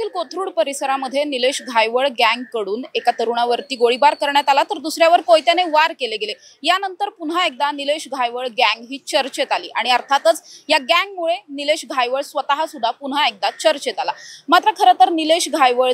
कोथरूड परिसरामध्ये निलेश घायवळ गँग कडून एका तरुणावरती गोळीबार करण्यात आला तर दुसऱ्यावर कोयत्याने वार केले गेले। यानंतर पुन्हा एकदा निलेश घायवळ गँग ही चर्चेत आली आणि अर्थातच या गँगमुळे निलेश घायवळ स्वतः सुद्धा पुन्हा एकदा चर्चेत आला। मात्र खरं तर निलेश घायवळ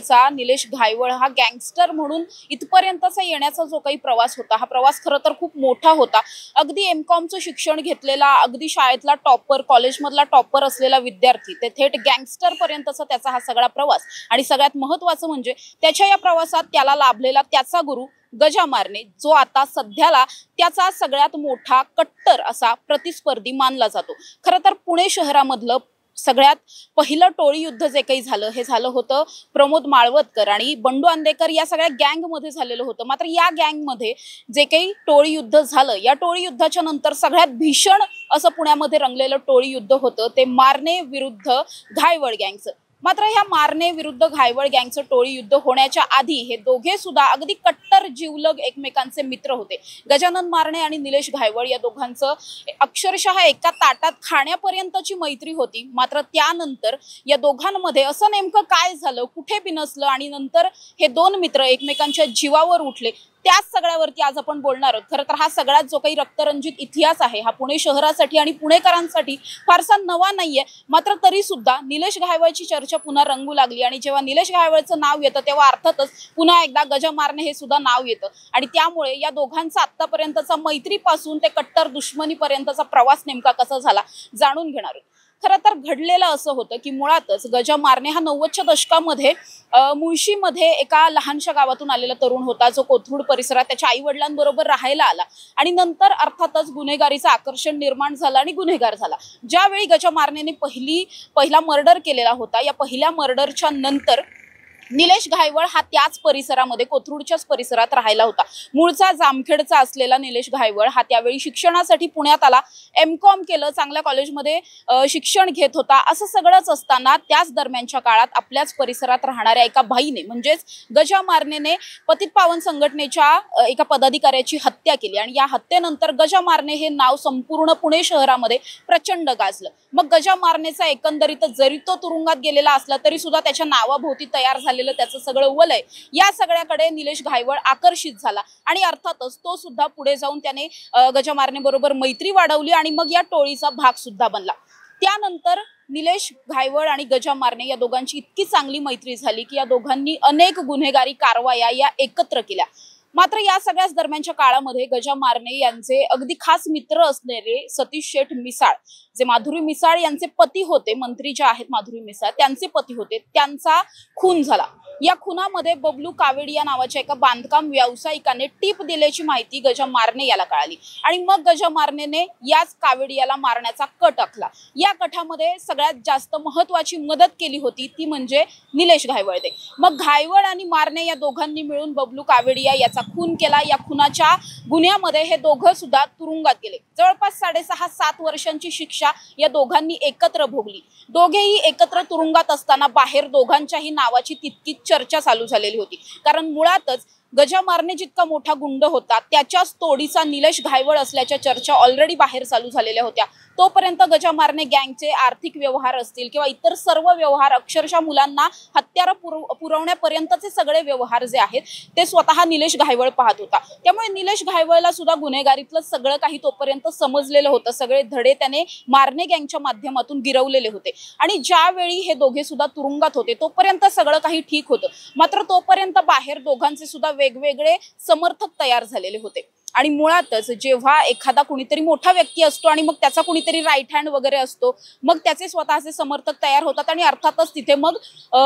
हा गँगस्टर म्हणून इथपर्यंतचा येण्याचा जो काही प्रवास होता हा प्रवास खरं तर खूप मोठा होता। अगदी एमकॉमचं शिक्षण घेतलेला, अगदी शाळेतला टॉपर, कॉलेजमधला टॉपर असलेला विद्यार्थी ते थेट गँगस्टर पर्यंतचा त्याचा हा सगळा प्रवास आणि सगळ्यात महत्त्वाचं म्हणजे त्याच्या या प्रवासात त्याला लाभलेला त्याचा गुरु गजा मारणे, जो आता सध्याला त्याचा सगळ्यात मोठा कट्टर असा प्रतिस्पर्धी मानला जातो। खरं तर पुणे शहरामधलं सगळ्यात पहिलं टोळी युद्ध जे काही झालं हे झालं होतं प्रमोद माळवदकर आणि बंडू आंदेकर या सगळ्या गँग मध्ये झालेलं होतं। मात्र या गँग मध्ये जे काही टोळी युद्ध झालं, या टोळी युद्धाच्या नंतर सगळ्यात भीषण असं पुण्यामध्ये रंगलेलं टोळी युद्ध होतं ते मारणे विरुद्ध घायवळ गँगचं। मात्र ह्या मारणे विरुद्ध घायवळ गँगचं टोळी युद्ध होण्याच्या आधी हे दोघे सुद्धा अगदी कट्टर जीवलग एकमेकांचे मित्र होते। गजानन मारणे आणि निलेश घायवळ या दोघांचं अक्षरशः एका ताटात खाण्यापर्यंतची मैत्री होती। मात्र त्यानंतर या दोघांमध्ये असं नेमकं काय झालं, कुठे बिनसलं आणि नंतर हे दोन मित्र एकमेकांच्या जीवावर उठले, त्याच सगळ्यावरती आज आपण बोलणार आहोत। खरं तर हा सगळ्यात जो काही रक्तरंजित इतिहास आहे हा पुणे शहरासाठी आणि पुणेकरांसाठी फारसा नवा नाहीये। मात्र तरी सुद्धा निलेश घायवळची चर्चा पुन्हा रंगू लागली आणि जेव्हा निलेश घायवळचं नाव येतं तेव्हा अर्थातच पुन्हा एकदा गजा मारणे हे सुद्धा नाव येतं आणि त्यामुळे या दोघांचा आतापर्यंतचा मैत्रीपासून ते कट्टर दुश्मनीपर्यंतचा प्रवास नेमका कसा झाला जाणून घेणार आहोत। खरं तर घडलेलं असं होतं की मुळातच गजा मारणे हा 90च्या दशकामध्ये मुळशीमध्ये एका लहानशा गावातून आलेला तरुण होता, जो कोथरूड परिसरात त्याच्या आई वडिलांबरोबर राहायला आला आणि नंतर अर्थातच गुन्हेगारीचं आकर्षण निर्माण झालं आणि गुन्हेगार झाला। ज्यावेळी गजा मारणेने पहिला मर्डर केलेला होता, या पहिल्या मर्डरच्या नंतर निलेश घायवळ हा त्याच परिसरामध्ये कोथरूडच्याच परिसरात राहायला होता। मूळचा जामखेडचा असलेला निलेश घायवळ हा त्यावेळी शिक्षणासाठी पुण्यात आला, एमकॉम केलं, चांगल्या कॉलेजमध्ये शिक्षण घेत होता। असं सगळंच असताना त्याच दरम्यानच्या काळात आपल्याच परिसरात राहणाऱ्या एका भाईने म्हणजेच गजा मारणेने पतित पावन संघटनेच्या एका पदाधिकाऱ्याची हत्या केली आणि या हत्येनंतर गजा मारणे हे नाव संपूर्ण पुणे शहरामध्ये प्रचंड गाजलं। मग गजा मारणेचा एकंदरीत जरी तो तुरुंगात गेलेला असला तरी सुद्धा त्याच्या नावाभोवती तयार झालेलं त्याचं सगळं वलय या सगळ्याकडे निलेश घायवळ आकर्षित झाला आणि अर्थातच तो सुद्धा पुढे जाऊन त्याने गजा मारणे बरोबर मैत्री वाढवली आणि मग या टोळीचा भाग सुद्धा बनला। त्यानंतर निलेश घायवळ आणि गजा मारणे या दोघांची इतकी चांगली मैत्री झाली की या दोघांनी अनेक गुन्हेगारी कारवाया या एकत्र केल्या। मात्र या सगळ्याच दरम्यानच्या काळामध्ये गजा मारणे यांचे अगदी खास मित्र असणारे सतीश शेठ मिसाळ, जे माधुरी मिसाळ यांचे पती होते, मंत्री जे आहेत माधुरी मिसाळ त्यांचे पती होते, त्यांचा खून झाला। या खुनामध्ये बबलू कावेडिया नावाच्या एका बांधकाम व्यावसायिकाने टीप दिल्याची माहिती गजा मारणे याला कळाली आणि मग गजा मारणेने याच कावेडियाला मारण्याचा कट आखला। या कटामध्ये सगळ्यात जास्त महत्वाची मदत केली होती ती म्हणजे निलेश घायवळने। मग घायवळ आणि मारणे या दोघांनी मिळून बबलू कावेडिया याचा खून केला। या खुनाच्या गुन्ह्यामध्ये हे दोघं सुद्धा तुरुंगात गेले। जवळपास 6.5-7 वर्षांची शिक्षा या दोघांनी एकत्र भोगली। दोघेही एकत्र तुरुंगात असताना बाहेर दोघांच्याही नावाची तितकीच चर्चा चालू झालेली होती, कारण मुळातच गजा मारणे जितका मोठा गुंड होता त्याच्याच तोडीचा निलेश घायवळ असल्याच्या चर्चा ऑलरेडी बाहेर चालू झालेल्या होत्या। तोपर्यंत गजा मारणे गँगचे आर्थिक व्यवहार असतील किंवा इतर सर्व व्यवहार, अक्षरशः मुलांना हत्यारं पुरवण्यापर्यंतचे सगळे व्यवहार जे आहेत ते स्वतः निलेश घायवळ पाहत होता। त्यामुळे निलेश घायवळला सुद्धा गुन्हेगारीतलं सगळं काही तोपर्यंत समजलेलं होतं, सगळे धडे त्याने मारणे गँगच्या माध्यमातून गिरवलेले होते आणि ज्यावेळी हे दोघे सुद्धा तुरुंगात होते तोपर्यंत सगळं काही ठीक होतं। मात्र तोपर्यंत बाहेर दोघांचे सुद्धा वेगवेगळे समर्थक तयार झालेले होते आणि मुळातच जेव्हा एखादा कुणीतरी मोठा व्यक्ती असतो आणि मग त्याचा कुणीतरी राईट हँड वगैरे असतो, मग त्याचे स्वतःचे समर्थक तयार होतात आणि अर्थातच तिथे मग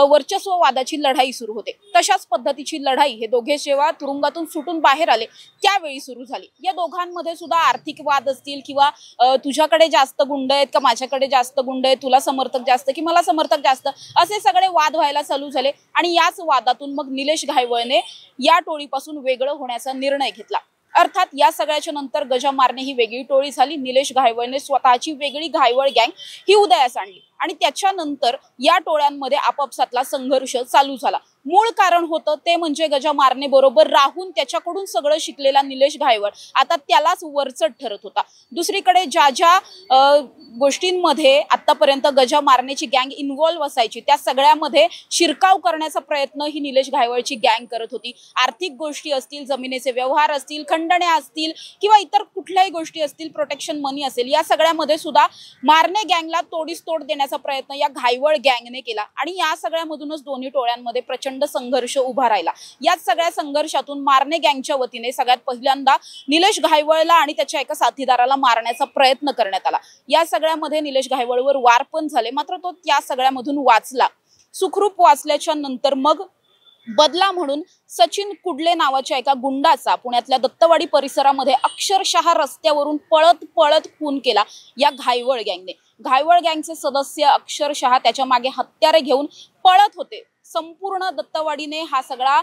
वर्चस्ववादाची लढाई सुरू होते। तशाच पद्धतीची लढाई हे दोघे जेव्हा तुरुंगातून सुटून बाहेर आले त्यावेळी सुरू झाली। या दोघांमध्ये सुद्धा आर्थिक वाद असतील किंवा तुझ्याकडे जास्त गुंड आहेत का माझ्याकडे जास्त गुंड आहेत, तुला समर्थक जास्त की मला समर्थक जास्त, असे सगळे वाद व्हायला चालू झाले आणि याच वादातून मग निलेश घायवळने या टोळीपासून वेगळं होण्याचा निर्णय घेतला। अर्थात या सगळ्याच्या नंतर गजा मारणे ही वेगळी टोळी झाली। निलेश घायवळने स्वतःची वेगळी घायवळ गँग ही उदयास आणली आणि त्याच्यानंतर या टोळ्यांमध्ये आपापसातला संघर्ष चालू झाला। मूळ कारण होतं ते म्हणजे गजा मारणे बरोबर राहून त्याच्याकडून सगळं शिकलेला निलेश घायवळ आता त्यालाच वरचढ ठरत होता। दुसरीकडे ज्या गोष्टींमध्ये आतापर्यंत गजा मारण्याची गँग इन्व्हॉल्व्ह असायची त्या सगळ्यामध्ये शिरकाव करण्याचा प्रयत्न ही निलेश घायवळची गँग करत होती। आर्थिक गोष्टी असतील, जमिनीचे व्यवहार असतील, खंडण्या असतील किंवा इतर कुठल्याही गोष्टी असतील, प्रोटेक्शन मनी असेल, या सगळ्यामध्ये सुद्धा मारणे गँगला तोडीस तोड देण्याचा प्रयत्न या घायवळ गँगने केला आणि या सगळ्यामधूनच दोन्ही टोळ्यांमध्ये प्रचंड संघर्ष उभा राहिला। याच सगळ्या संघर्षातून मारणे गँगच्या वतीने सगळ्यात पहिल्यांदा निलेश घायवळला आणि त्याच्या एका साथीदाराला मारण्याचा प्रयत्न करण्यात आला। या सगळ्यामध्ये निलेश घायवळवर वार पण झाले, मात्र तो त्या सगळ्यामधून वाचला। सुखरूप वाचल्याच्या नंतर मग बदला म्हणून सचिन कुडले नावाच्या एका गुंडाचा पुण्यातल्या दत्तवाडी परिसरामध्ये अक्षरशः रस्त्यावरून पळत पळत खून केला या घायवळ गँगने। घायवळ गँगचे सदस्य अक्षरशः त्याच्या मागे हत्यारे घेऊन पळत होते। संपूर्ण दत्तवाडीने हा सगळा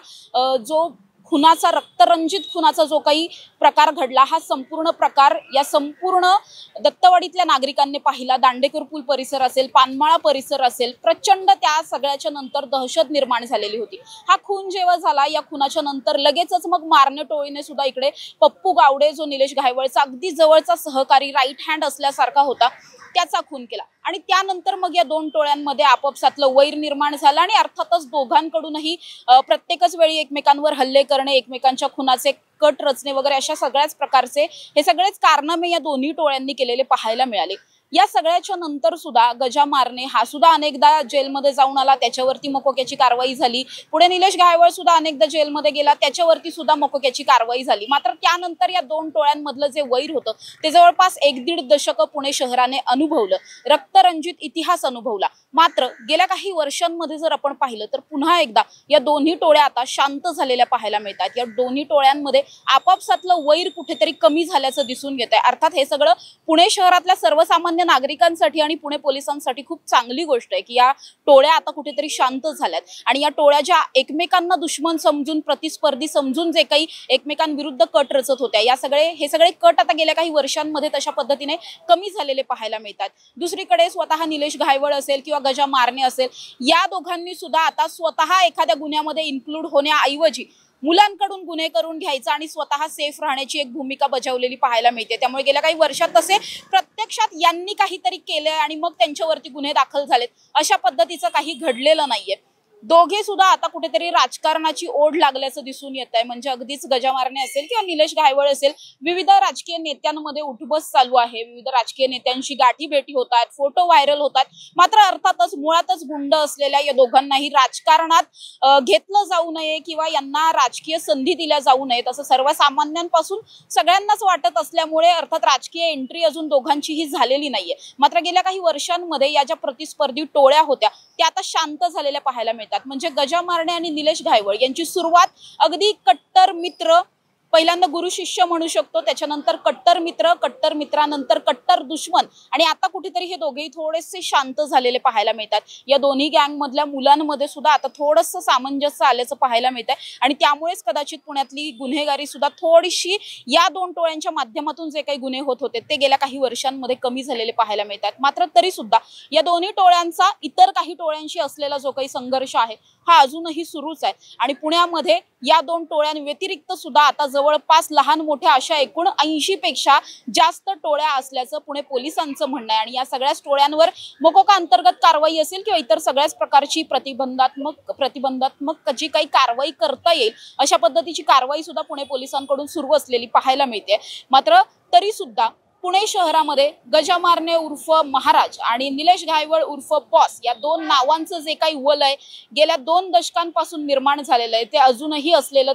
जो खुनाचा रक्तरंजित खुनाचा जो काही प्रकार घडला, हा संपूर्ण प्रकार या संपूर्ण दत्तवाडीतल्या नागरिकांनी पाहिला। दांडेकर पूल परिसर असेल, पानमाळा परिसर असेल, प्रचंड त्या सगळ्याच्या नंतर दहशत निर्माण झालेली होती। हा खून जेव्हा झाला, या खुनाच्या नंतर लगेचच मग मारणे टोळीने सुद्धा इकडे पप्पू गावडे जो निलेश घायवळचा अगदी जवळचा सहकारी, राईट हँड असल्यासारखा होता, त्याचा खून केला आणि त्यानंतर मग या दोन टोळ्यांमध्ये आपापसातलं वैर निर्माण झालं आणि अर्थातच दोघांकडूनही प्रत्येकच वेळी एकमेकांवर हल्ले करणे, एकमेकांच्या खुनाचे कट रचणे वगैरे अशा सगळ्याच प्रकारचे हे सगळेच कारनामे या दोन्ही टोळ्यांनी केलेले पाहायला मिळाले। या सगळ्याच्या नंतर सुद्धा गजा मारणे हा सुद्धा अनेकदा जेलमध्ये जाऊन आला, त्याच्यावरती मकोक्याची कारवाई झाली। पुढे निलेश घायवळ सुद्धा अनेकदा जेलमध्ये गेला, त्याच्यावरती सुद्धा मकोक्याची कारवाई झाली। मात्र त्यानंतर या दोन टोळ्यांमधलं जे वैर होतं ते जवळपास 1-1.5 दशक पुणे शहराने अनुभवलं, रक्तरंजित इतिहास अनुभवला। मात्र गेल्या काही वर्षांमध्ये जर आपण पाहिलं तर पुन्हा एकदा या दोन्ही टोळ्या आता शांत झालेल्या पाहायला मिळतात। या दोन्ही टोळ्यांमध्ये आपापसातलं वैर कुठेतरी कमी झाल्याचं दिसून येत आहे। अर्थात हे सगळं पुणे शहरातल्या सर्वसामान्य नागरिकांसाठी आणि पुणे पोलिसांसाठी खूप चांगली गोष्ट आहे की या टोळ्या आता कुठेतरी शांत झाल्यात आणि या टोळ्या ज्या एकमेकांना दुश्मन समजून, प्रतिस्पर्धी समजून जे काही एकमेकांविरुद्ध कट रचत होत्या, हे सगळे कट आता गेल्या काही वर्षांमध्ये तशा पद्धतीने कमी झालेले पाहायला मिळतात। दुसरीकडे स्वतः निलेश घायवळ असेल किंवा गजा मारणे असेल, या दोघांनी सुद्धा आता स्वतः एखाद्या गुन्ह्यामध्ये इन्क्लूड होण्याऐवजी मुलांकडून गुन्हे करून घ्यायचा आणि स्वतः सेफ राहण्याची एक भूमिका बजावलेली पाहायला मिळते। त्यामुळे गेल्या काही वर्षात तसे प्रत्यक्षात यांनी काहीतरी केले आणि मग त्यांच्यावरती गुन्हे दाखल झालेत अशा पद्धतीचं काही घडलेलं नाहीये। दोघे सुद्धा आता कुठेतरी राजकारणाची ओढ लागल्याचं दिसून येत आहे। म्हणजे अगदीच गजा मारणे असेल किंवा निलेश घायवळ असेल, विविध राजकीय नेत्यांमध्ये उठबस चालू आहे, विविध राजकीय नेत्यांशी गाठी भेटी होतात, फोटो व्हायरल होतात। मात्र अर्थातच मुळातच गुंड असलेल्या या दोघांनाही राजकारणात घेतलं जाऊ नये किंवा यांना राजकीय संधी दिल्या जाऊ नयेत असं सर्वसामान्यांपासून सगळ्यांनाच वाटत असल्यामुळे अर्थात राजकीय एंट्री अजून दोघांचीही झालेली नाहीये। मात्र गेल्या काही वर्षांमध्ये या ज्या प्रतिस्पर्धी टोळ्या होत्या त्या आता शांत झालेल्या पाहायला मिळतात। म्हणजे गजा मारणे आणि निलेश घायवळ यांची सुरुवात अगदी कट्टर मित्र, पहिल्यांदा गुरु शिष्य म्हणू शकतो, त्याच्यानंतर कट्टर मित्र, कट्टर मित्रानंतर कट्टर दुश्मन आणि आता कुठेतरी हे दोघेही थोडेसे शांत झालेले पाहायला मिळतात। या दोन्ही गँग मधल्या मुलांमध्ये सुद्धा आता थोडंसं सामंजस्य आल्याचं पाहायला मिळत आहे आणि त्यामुळेच कदाचित पुण्यातली गुन्हेगारी सुद्धा थोडीशी या दोन टोळ्यांच्या माध्यमातून जे काही गुन्हे होत होते ते गेल्या काही वर्षांमध्ये कमी झालेले पाहायला मिळतात। मात्र तरी सुद्धा या दोन्ही टोळ्यांचा इतर काही टोळ्यांशी असलेला जो काही संघर्ष आहे हा अजूनही सुरूच आहे आणि पुण्यामध्ये या दोन टोळ्यांव्यतिरिक्त सुद्धा आता जवळपास लहान मोठ्या अशा एकूण 80 पेक्षा जास्त टोळ्या असल्याचं पुणे पोलिसांचं म्हणणं आहे आणि या सगळ्याच टोळ्यांवर मकोका अंतर्गत कारवाई असेल किंवा इतर सगळ्याच प्रकारची प्रतिबंधात्मक जी काही कारवाई करता येईल अशा पद्धतीची कारवाई सुद्धा पुणे पोलिसांकडून सुरू असलेली पाहायला मिळते। मात्र तरी सुद्धा पुणे शहरामध्ये गजा मारणे उर्फ महाराज आणि निलेश घायवळ उर्फ बॉस या दोन नावांचं जे काही वलय गेल्या 2 दशकांपासून निर्माण झालेलं आहे ते अजूनही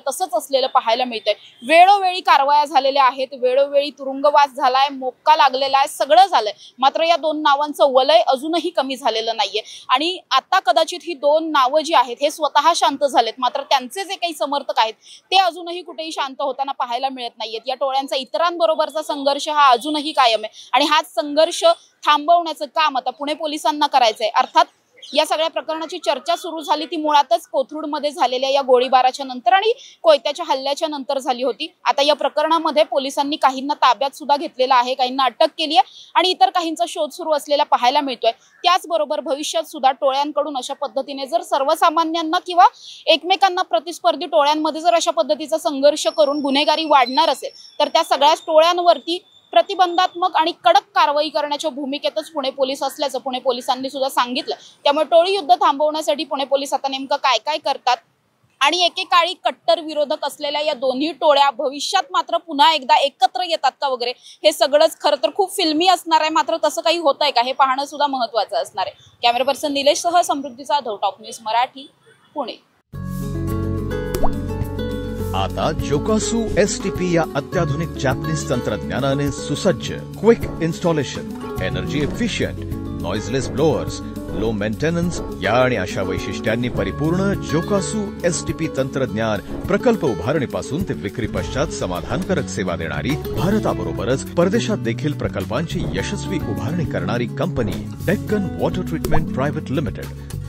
तसंच असलेलं पाहायला मिळतंय। वेळोवेळी कारवाया झालेल्या आहेत, वेळोवेळी तुरुंगवास झालाय, मोक्का लागलेला आहे, सगळं झालंय। मात्र या दोन नावांचं वलय अजूनही कमी झालेलं नाहीये आणि आता कदाचित ही दोन नावं जी आहेत हे स्वतः शांत झालेत, मात्र त्यांचे जे काही समर्थक आहेत ते अजूनही कुठेही शांत होताना पाहायला मिळत नाहीयेत। या टोळ्यांचा इतरांबरोबरचा संघर्ष हा अजूनही कायम आहे आणि हाच संघर्ष थांबवण्याचं काम आता पुणे पोलिसांना करायचंय। अर्थात या सगळ्या प्रकरणाची चर्चा सुरू झाली ती मुळातच कोथरूडमध्ये झालेल्या या गोळीबाराच्या नंतर आणि कोयत्याच्या हल्ल्याच्या नंतर झाली होती। आता या प्रकरणामध्ये पोलिसांनी काहींना ताब्यात सुद्धा घेतलेला आहे, काहींना अटक केली आहे आणि इतर काहींचा शोध सुरू असलेला पाहायला मिळतोय। त्याचबरोबर भविष्यात सुद्धा टोळ्यांकडून अशा पद्धतीने जर सर्वसामान्यांना किंवा एकमेकांना प्रतिस्पर्धी टोळ्यांमध्ये जर अशा पद्धतीचा संघर्ष करून गुन्हेगारी वाढणार असेल तर त्या सगळ्याच टोळ्यांवरती प्रतिबंधात्मक आणि कडक कारवाई करण्याच्या भूमिकेतच पुणे पोलीस असल्याचं पुणे पोलिसांनी सुद्धा सांगितलं। त्यामुळे टोळी युद्ध थांबवण्यासाठी पुणे पोलीस आता नेमकं काय काय करतात आणि एकेकाळी कट्टर विरोधक असलेल्या या दोन्ही टोळ्या भविष्यात मात्र पुन्हा एकदा एकत्र येतात का वगैरे, हे सगळंच खरं तर खूप फिल्मी असणार आहे। मात्र तसं काही होतंय का हे पाहणं सुद्धा महत्त्वाचं असणार आहे। कॅमेरा पर्सन निलेशसह समृद्धी जाधव, टॉप न्यूज मराठी, पुणे। आता जोकासू STP या अत्याधुनिक जॅपनीज तंत्रज्ञानाने सुसज्ज, quick installation, energy efficient, noiseless blowers, low maintenance या आणि अशा वैशिष्ट्यांनी परिपूर्ण जोकासू STP तंत्रज्ञान प्रकल्प उभारणीपासून ते विक्री पश्चात समाधानकारक सेवा देणारी, भारताबरोबरच परदेशात देखील प्रकल्पांची यशस्वी उभारणी करणारी company Deccan water treatment private limited.